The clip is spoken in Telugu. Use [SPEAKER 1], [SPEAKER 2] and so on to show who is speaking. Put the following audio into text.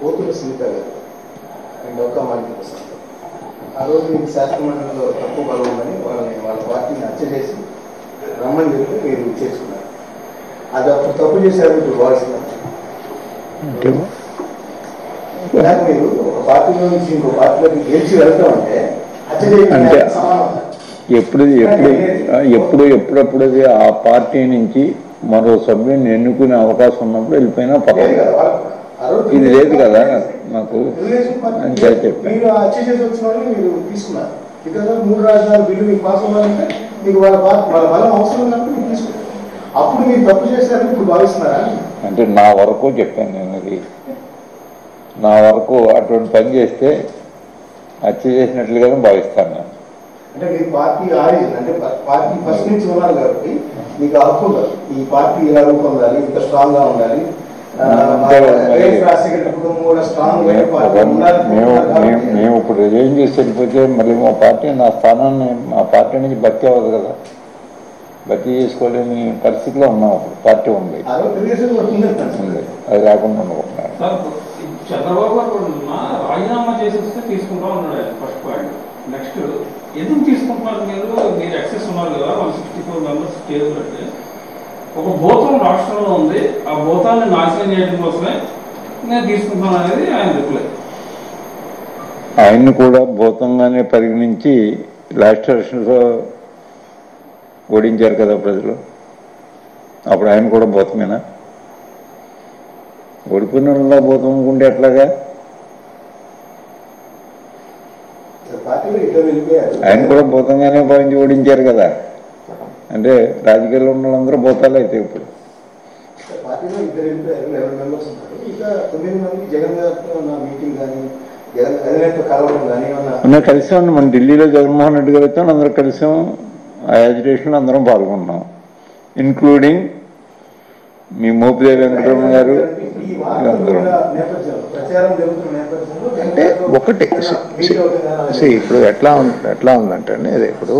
[SPEAKER 1] పోతుల సునీత గారు అండ్ డొక్కా మాణిక్య ప్రసాద్ ఆ రోజు మీకు శాసనమండలిలో తక్కువ బలం ఉందని వాళ్ళ పార్టీని హత్య చేసి రమ్మని చెప్పి మీరు చేసుకున్నారు. అది అప్పుడు తప్పు చేశారు ఇప్పుడు భావిస్తున్నారు. మీరు ఒక పార్టీలో నుంచి ఇంకో పార్టీలోకి గెలిచి వెళ్తాం అంటే హత్య చేయడం సమానం.
[SPEAKER 2] ఎప్పుడప్పుడు ఆ పార్టీ నుంచి మరో సభ్యుని ఎన్నుకునే అవకాశం ఉన్నప్పుడు వెళ్ళిపోయినా పర్వాలేదు. ఇది లేదు కదా నాకు అని చెప్పాను.
[SPEAKER 1] మీరు హత్య చేసి వచ్చిన వాళ్ళు మీరు తీసుకున్నారు. ఇక్కడ 3 రాజధానుల బిల్లు మీకు పాస్ అవ్వాలంటే మీకు వాళ్ళ బలం అవసరం ఉన్నప్పుడు మీరు తీసుకున్నారు. అప్పుడు మీరు తప్పు చేశారని ఇప్పుడు భావిస్తున్నారా?
[SPEAKER 2] అంటే నా వరకు చెప్పాను నేను. అది నా వరకు అటువంటి పని చేస్తే హత్య చేసినట్లుగానే భావిస్తాను నేను.
[SPEAKER 1] అంటే మీరు పార్టీ ఆరిజిన్ అంటే పార్టీ ఫస్ట్ నుంచి ఉన్నారు కాబట్టి మీకు హక్కు ఉండదు. ఈ పార్టీ ఇలా రూపొందాలి, ఇంత స్ట్రాంగ్ గా ఉండాలి,
[SPEAKER 2] మేము ఇప్పుడు రిజైన్ చేసి వెళ్ళిపోతే మళ్ళీ మా పార్టీ నా స్థానాన్ని మా పార్టీ నుంచి భర్తీ అవ్వదు కదా. భర్తీ చేసుకోలేని పరిస్థితిలో ఉన్నాం. అప్పుడు పార్టీ ఉంది, అది రాకుండా ఉండకుంటున్నాను.
[SPEAKER 3] చంద్రబాబు గారు రాజీనామా చేసి వస్తే తీసుకుంటా ఉన్నాడు ఫస్ట్ పాయింట్. నెక్స్ట్ ఎందుకు తీసుకుంటున్నారు మీరు ఎక్సెస్ ఉన్నారు కదా 164 మెంబర్స్ స్టేజ్ అంటే ఒక భూతం రాష్ట్రంలో ఉంది, ఆ భూతాన్ని నాశనం చేయడం కోసమే నేను తీసుకుంటున్నాను అనేది ఆయన రిప్లై.
[SPEAKER 2] ఆయన్ని కూడా భూతంగానే పరిగణించి లాస్ట్ ఎలక్షన్స్లో ఓడించారు కదా ప్రజలు. అప్పుడు ఆయన కూడా భూతమేనా? ఓడిపోయిన భూతం అనుకుంటే ఎట్లాగా? ఆయన కూడా భూతంగానే భావించి ఓడించారు కదా. అంటే రాజకీయాల్లో ఉన్న వాళ్ళందరూ భూతాలు అయితే ఇప్పుడు కలిసి ఉన్నాం. మన ఢిల్లీలో జగన్మోహన్ రెడ్డి గారు అయితే అందరూ కలిసాం. ఆ యాజిటేషన్లో అందరం పాల్గొన్నాం, ఇంక్లూడింగ్ మీ మోపిదేవి వెంకటరమణ గారు.
[SPEAKER 4] అంటే ఒకటి ఇప్పుడు ఎట్లా ఉందంటే ఇప్పుడు